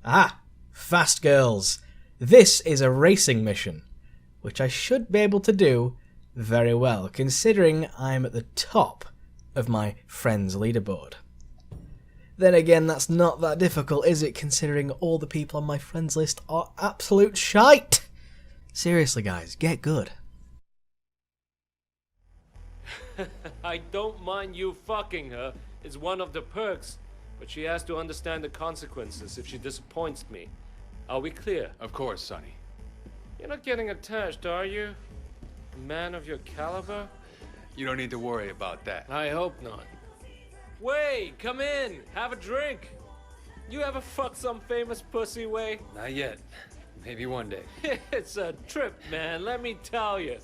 Ah, fast girls. This is a racing mission, which I should be able to do very well, considering I'm at the top of my friends leaderboard. Then again, that's not that difficult, is it, considering all the people on my friends list are absolute shite? Seriously, guys, get good. I don't mind you fucking her. It's one of the perks. But she has to understand the consequences if she disappoints me. Are we clear? Of course, Sonny. You're not getting attached, are you? A man of your caliber? You don't need to worry about that. I hope not. Wait, come in. Have a drink. You ever fucked some famous pussy, Way? Not yet. Maybe one day. It's a trip, man, let me tell you.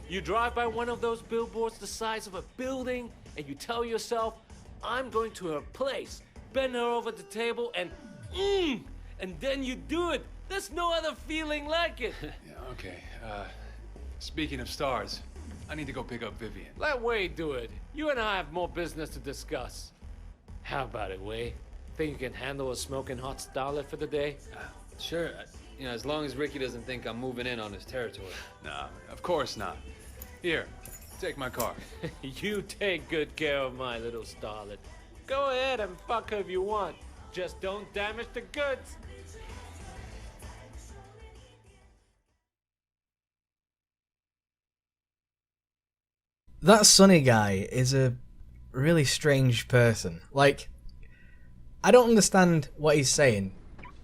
You drive by one of those billboards the size of a building, and you tell yourself, I'm going to her place. Bend her over the table and then you do it. There's no other feeling like it. Yeah, okay. Speaking of stars, I need to go pick up Vivian. Let Wade do it. You and I have more business to discuss. How about it, Wade? Think you can handle a smoking hot starlet for the day? Sure. As long as Ricky doesn't think I'm moving in on his territory. Nah, of course not. Here, take my car. You take good care of my little starlet. Go ahead and fuck her if you want. Just don't damage the goods. That Sonny guy is a really strange person. Like, I don't understand what he's saying.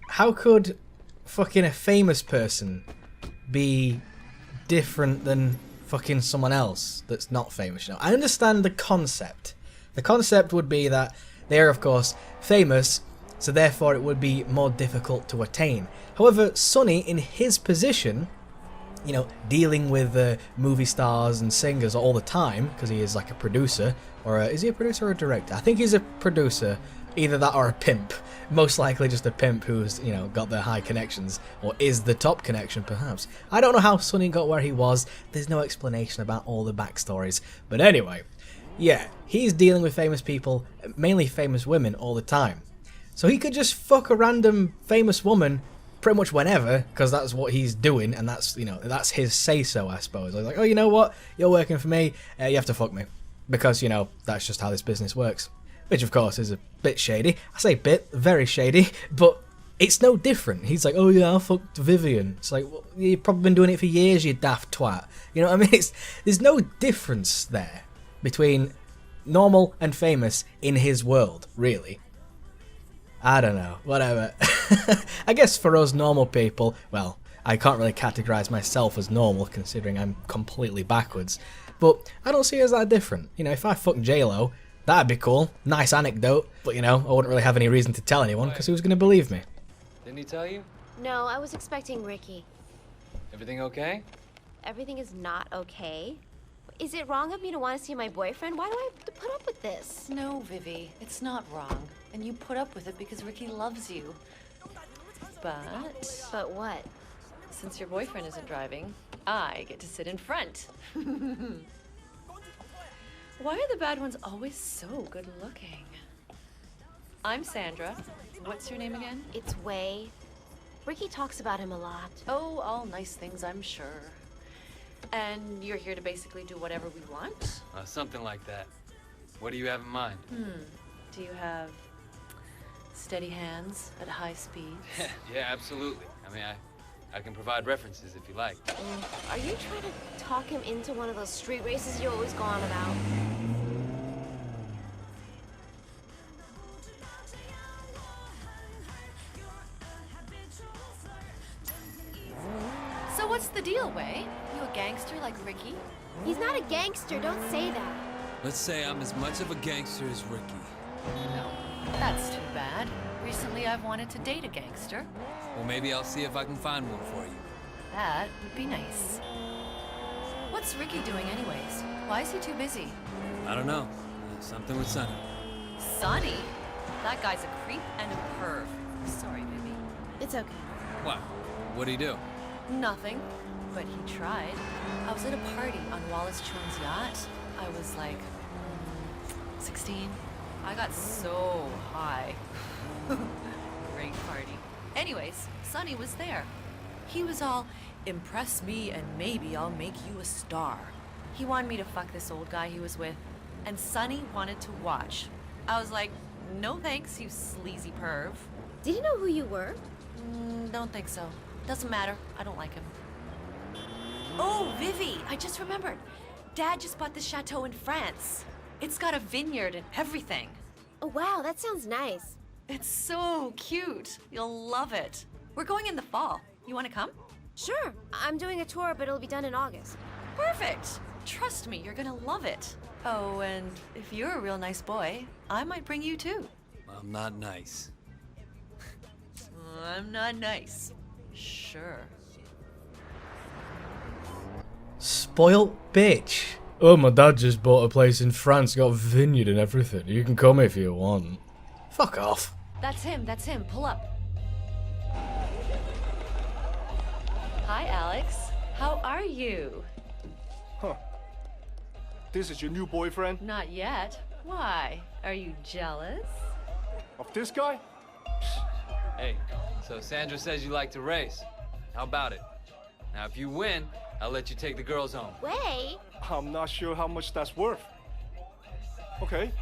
How could fucking a famous person be different than fucking someone else that's not famous? You know, I understand the concept. The concept would be that they are, of course, famous, so therefore it would be more difficult to attain. However, Sonny, in his position, you know, dealing with movie stars and singers all the time, because he is like a producer, or is he a producer or a director? I think he's a producer, either that or a pimp. Most likely just a pimp who's, you know, got the high connections, or is the top connection perhaps. I don't know how Sonny got where he was, there's no explanation about all the backstories, but anyway. Yeah, he's dealing with famous people, mainly famous women, all the time. So he could just fuck a random famous woman pretty much whenever, because that's what he's doing, and that's, you know, that's his say-so, I suppose. Like, oh, you know what? You're working for me, you have to fuck me. Because, you know, that's just how this business works. Which, of course, is a bit shady. I say bit, very shady, but it's no different. He's like, oh yeah, I fucked Vivian. It's like, well, you've probably been doing it for years, you daft twat. You know what I mean? There's no difference there between normal and famous in his world, really. I don't know, whatever. I guess for us normal people, well, I can't really categorise myself as normal considering I'm completely backwards, but I don't see it as that different. You know, if I fucked J-Lo, that'd be cool, nice anecdote, but you know, I wouldn't really have any reason to tell anyone because who's going to believe me? Didn't he tell you? No, I was expecting Ricky. Everything okay? Everything is not okay. Is it wrong of me to want to see my boyfriend? Why do I have to put up with this? No, Vivi, it's not wrong. And you put up with it because Ricky loves you. But But what? since your boyfriend isn't driving, I get to sit in front. Why are the bad ones always so good looking? I'm Sandra. What's your name again? It's Way. Ricky talks about him a lot. Oh, all nice things, I'm sure. And you're here to basically do whatever we want? Something like that. What do you have in mind? Do you have steady hands at high speeds? Yeah, absolutely. I mean, I can provide references if you like. Are you trying to talk him into one of those street races you always go on about? So what's the deal, Way? You a gangster like Ricky? He's not a gangster, don't say that. Let's say I'm as much of a gangster as Ricky. No, that's too bad. Recently I've wanted to date a gangster. Well, maybe I'll see if I can find one for you. That would be nice. What's Ricky doing anyways? Why is he too busy? I don't know. Something with Sonny. Sonny? That guy's a creep and a perv. Sorry, baby. It's okay. What? What'd he do? Nothing. But he tried. I was at a party on Wallace Chung's yacht. I was like, 16. I got so high. Great party. Anyways, Sonny was there. He was all, impress me and maybe I'll make you a star. He wanted me to fuck this old guy he was with, and Sonny wanted to watch. I was like, no thanks, you sleazy perv. Did he know who you were? Don't think so. Doesn't matter. I don't like him. Oh, Vivi, I just remembered. Dad just bought this chateau in France. It's got a vineyard and everything. Oh, wow, that sounds nice. It's so cute. You'll love it. We're going in the fall. You want to come? Sure, I'm doing a tour, but it'll be done in August. Perfect. Trust me, you're gonna love it. Oh, and if you're a real nice boy, I might bring you too. I'm not nice. I'm not nice. Sure. Spoilt bitch. Oh, my dad just bought a place in France, got a vineyard and everything. You can come if you want. Fuck off. That's him. Pull up. Hi, Alex. How are you? Huh. This is your new boyfriend? Not yet. Why? Are you jealous? Of this guy? Hey, so Sandra says you like to race. How about it? Now, if you win, I'll let you take the girls home. Wait. I'm not sure how much that's worth. Okay,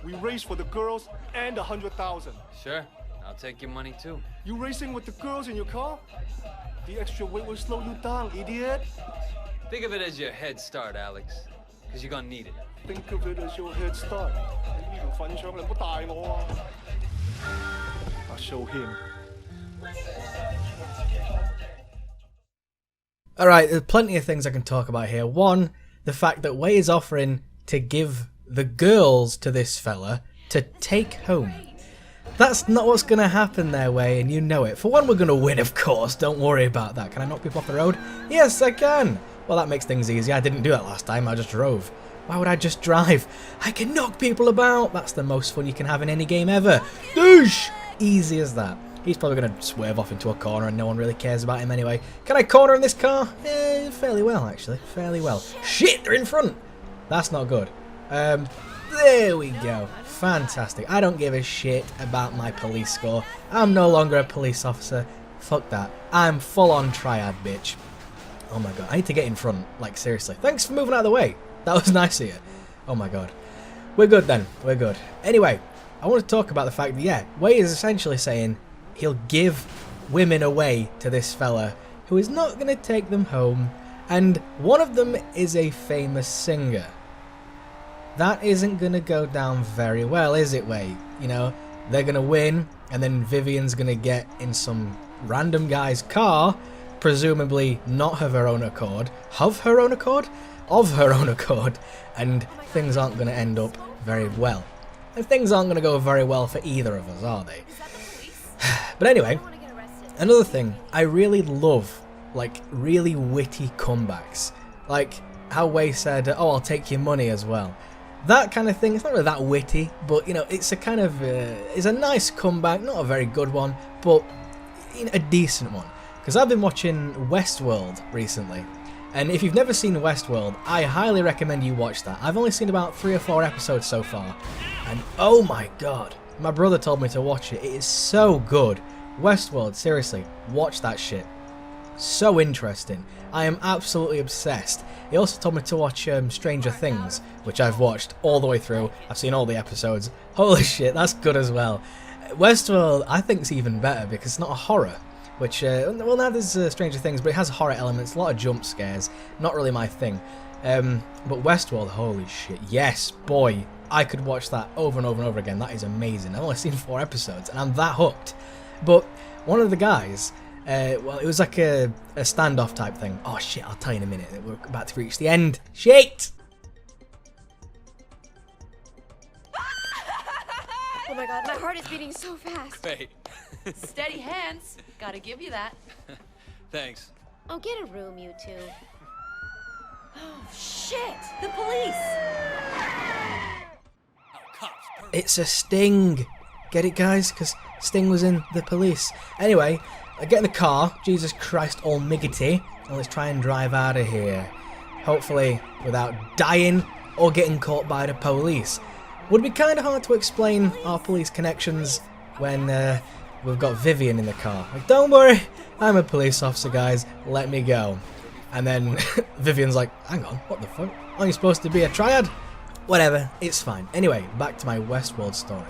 we race for the girls and 100,000. Sure, I'll take your money too. You racing with the girls in your car? The extra weight will slow you down, idiot. Think of it as your head start, Alex. Because you're gonna need it. Think of it as your head start. 呢條粉腸你唔好帶我啊 I'll show him. Alright, there's plenty of things I can talk about here. One, the fact that Wei is offering to give the girls to this fella to take home. That's not what's going to happen there, Wei, and you know it. For one, we're going to win, of course. Don't worry about that. Can I knock people off the road? Yes, I can. Well, that makes things easy. I didn't do that last time. I just drove. Why would I just drive? I can knock people about. That's the most fun you can have in any game ever. Douche! Easy as that. He's probably going to swerve off into a corner and no one really cares about him anyway. Can I corner in this car? Fairly well, actually. Fairly well. Shit, they're in front! That's not good. There we go. Fantastic. I don't give a shit about my police score. I'm no longer a police officer. Fuck that. I'm full on triad, bitch. Oh my god. I need to get in front. Like, seriously. Thanks for moving out of the way. That was nice of you. Oh my god. We're good then. We're good. Anyway, I want to talk about the fact that, yeah, Wei is essentially saying he'll give women away to this fella who is not going to take them home, and one of them is a famous singer. That isn't going to go down very well, is it, Wei? You know, they're going to win, and then Vivian's going to get in some random guy's car, presumably not of her own accord. Of her own accord? Of her own accord. And things aren't going to end up very well. And things aren't going to go very well for either of us, are they? But anyway, another thing, I really love, like, really witty comebacks. Like how Wei said, oh, I'll take your money as well. That kind of thing, it's not really that witty, but, you know, it's a kind of, it's a nice comeback, not a very good one, but a decent one. Because I've been watching Westworld recently, and if you've never seen Westworld, I highly recommend you watch that. I've only seen about 3 or 4 episodes so far, and oh my god, my brother told me to watch it. It is so good. Westworld, seriously, watch that shit. So interesting. I am absolutely obsessed. He also told me to watch Stranger Things, which I've watched all the way through. I've seen all the episodes. Holy shit, that's good as well. Westworld, I think, is even better because it's not a horror. Which, well, now there's Stranger Things, but it has horror elements, a lot of jump scares. Not really my thing. But Westworld, holy shit, yes, boy. I could watch that over and over and over again. That is amazing. I've only seen 4 episodes, and I'm that hooked. But one of the guys, well, it was like a standoff type thing. Oh shit, I'll tell you in a minute. We're about to reach the end. Shit! Oh my god, my heart is beating so fast. Wait. Steady hands. Gotta give you that. Thanks. Oh, get a room, you two. Oh, shit! The police! It's a sting. Get it, guys? Because Sting was in The Police. Anyway, I get in the car. Jesus Christ almighty. And let's try and drive out of here. Hopefully without dying or getting caught by the police. Would be kind of hard to explain our police connections when we've got Vivian in the car. Like, don't worry, I'm a police officer, guys. Let me go. And then Vivian's like, hang on, what the fuck? Aren't you supposed to be a triad? Whatever, it's fine. Anyway, back to my Westworld story.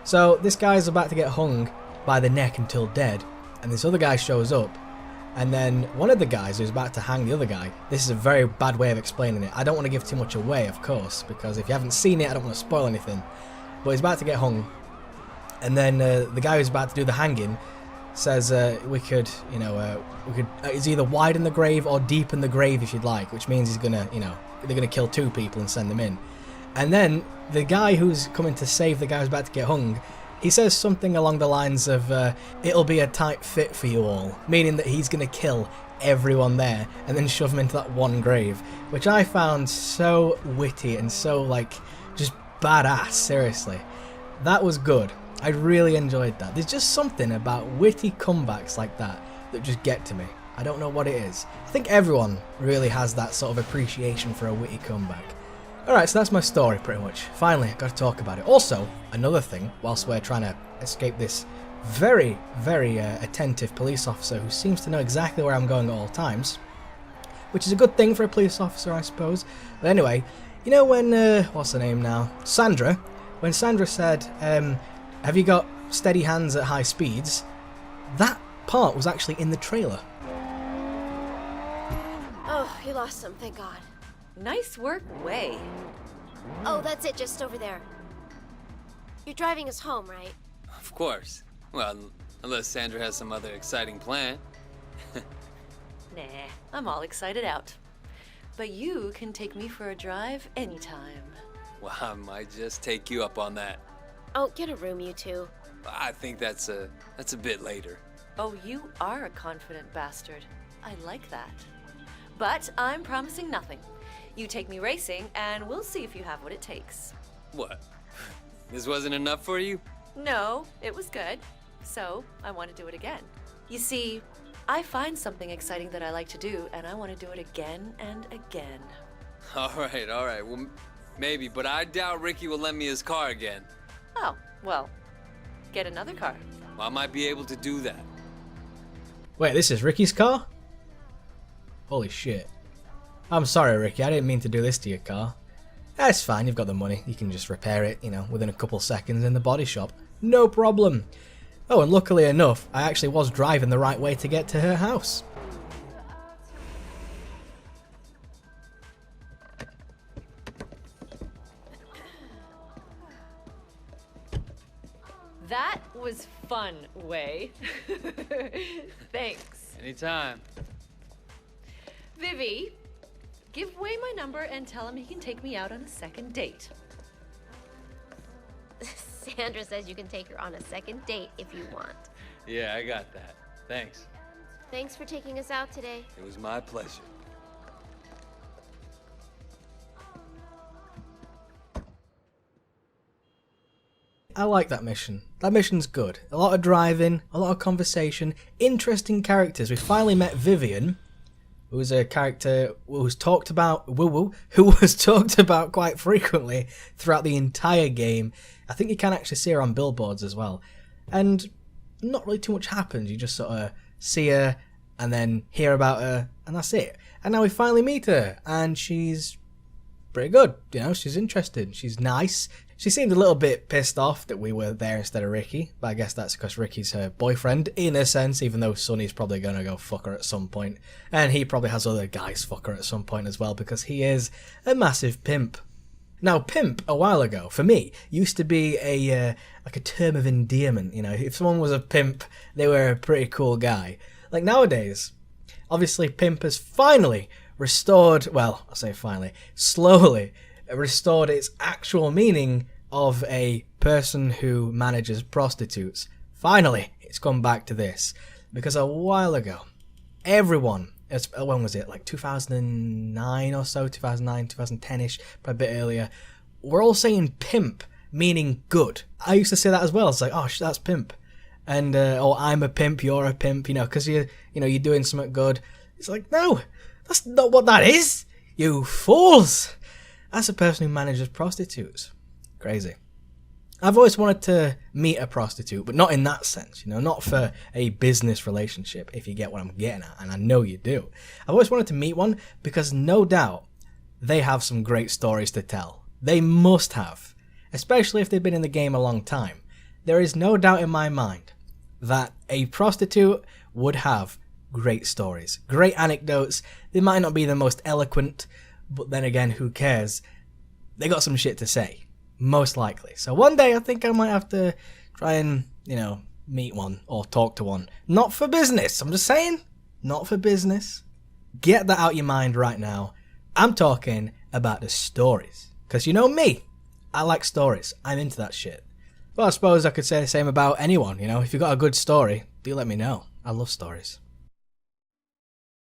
So this guy's about to get hung by the neck until dead, and this other guy shows up, and then one of the guys who's about to hang the other guy, this is a very bad way of explaining it. I don't want to give too much away, of course, because if you haven't seen it, I don't want to spoil anything. But he's about to get hung, and then the guy who's about to do the hanging says we could, it's either widen the grave or deepen the grave if you'd like, which means he's gonna, they're gonna kill 2 people and send them in. And then the guy who's coming to save the guy who's about to get hung, he says something along the lines of, it'll be a tight fit for you all, meaning that he's gonna kill everyone there and then shove them into that one grave, which I found so witty and so, like, just badass, seriously. That was good. I really enjoyed that. There's just something about witty comebacks like that that just get to me. I don't know what it is. I think everyone really has that sort of appreciation for a witty comeback. Alright, so that's my story pretty much. Finally, I've got to talk about it. Also, another thing, whilst we're trying to escape this very, very attentive police officer who seems to know exactly where I'm going at all times, which is a good thing for a police officer, I suppose. But anyway, you know when, what's her name now? Sandra. When Sandra said, have you got steady hands at high speeds? That part was actually in the trailer. Oh, you lost him, thank God. Nice work, Way. Oh, that's it, just over there. You're driving us home, right? Of course. Well, unless Sandra has some other exciting plan. Nah, I'm all excited out. But you can take me for a drive anytime. Well, I might just take you up on that. Oh, get a room, you two. I think that's a bit later. Oh, you are a confident bastard. I like that. But I'm promising nothing. You take me racing, and we'll see if you have what it takes. What? This wasn't enough for you? No, it was good. So, I want to do it again. You see, I find something exciting that I like to do, and I want to do it again and again. All right. Well, maybe, but I doubt Ricky will lend me his car again. Oh, well, get another car. Well, I might be able to do that. Wait, this is Ricky's car? Holy shit. I'm sorry, Ricky, I didn't mean to do this to your car. That's fine, you've got the money. You can just repair it, within a couple seconds in the body shop. No problem. Oh, and luckily enough, I actually was driving the right way to get to her house. That was fun, Way. Thanks. Anytime. Vivi, give Way my number and tell him he can take me out on a second date. Sandra says you can take her on a second date if you want. Yeah, I got that. Thanks. Thanks for taking us out today. It was my pleasure. I like that mission. That mission's good. A lot of driving, a lot of conversation, interesting characters. We finally met Vivian, who was a character who was talked about, who was talked about quite frequently throughout the entire game. I think you can actually see her on billboards as well. And not really too much happens. You just sort of see her and then hear about her, and that's it. And now we finally meet her, and she's pretty good. She's interested. She's nice. She seemed a little bit pissed off that we were there instead of Ricky, but I guess that's because Ricky's her boyfriend, in a sense, even though Sonny's probably going to go fuck her at some point. And he probably has other guys fuck her at some point as well, because he is a massive pimp. Now, pimp, a while ago, for me, used to be a term of endearment. If someone was a pimp, they were a pretty cool guy. Like nowadays, obviously pimp has finally restored, well, I say finally, slowly restored its actual meaning of a person who manages prostitutes. Finally, it's come back to this. Because a while ago, everyone, when was it, like 2009 or so, 2009, 2010-ish, but a bit earlier, we're all saying pimp, meaning good. I used to say that as well. It's like, oh, that's pimp. And, I'm a pimp, you're a pimp, because you're doing something good. It's like, no, that's not what that is, you fools. That's a person who manages prostitutes. Crazy. I've always wanted to meet a prostitute, but not in that sense, you know, not for a business relationship, if you get what I'm getting at, and I know you do. I've always wanted to meet one because no doubt they have some great stories to tell. They must have, especially if they've been in the game a long time. There is no doubt in my mind that a prostitute would have great stories, great anecdotes. They might not be the most eloquent, but then again, who cares? They got some shit to say. Most likely. So one day I think I might have to try and, you know, meet one or talk to one. Not for business. I'm just saying. Not for business. Get that out your mind right now. I'm talking about the stories. Because you know me. I like stories. I'm into that shit. Well, I suppose I could say the same about anyone, you know. If you've got a good story, do let me know. I love stories.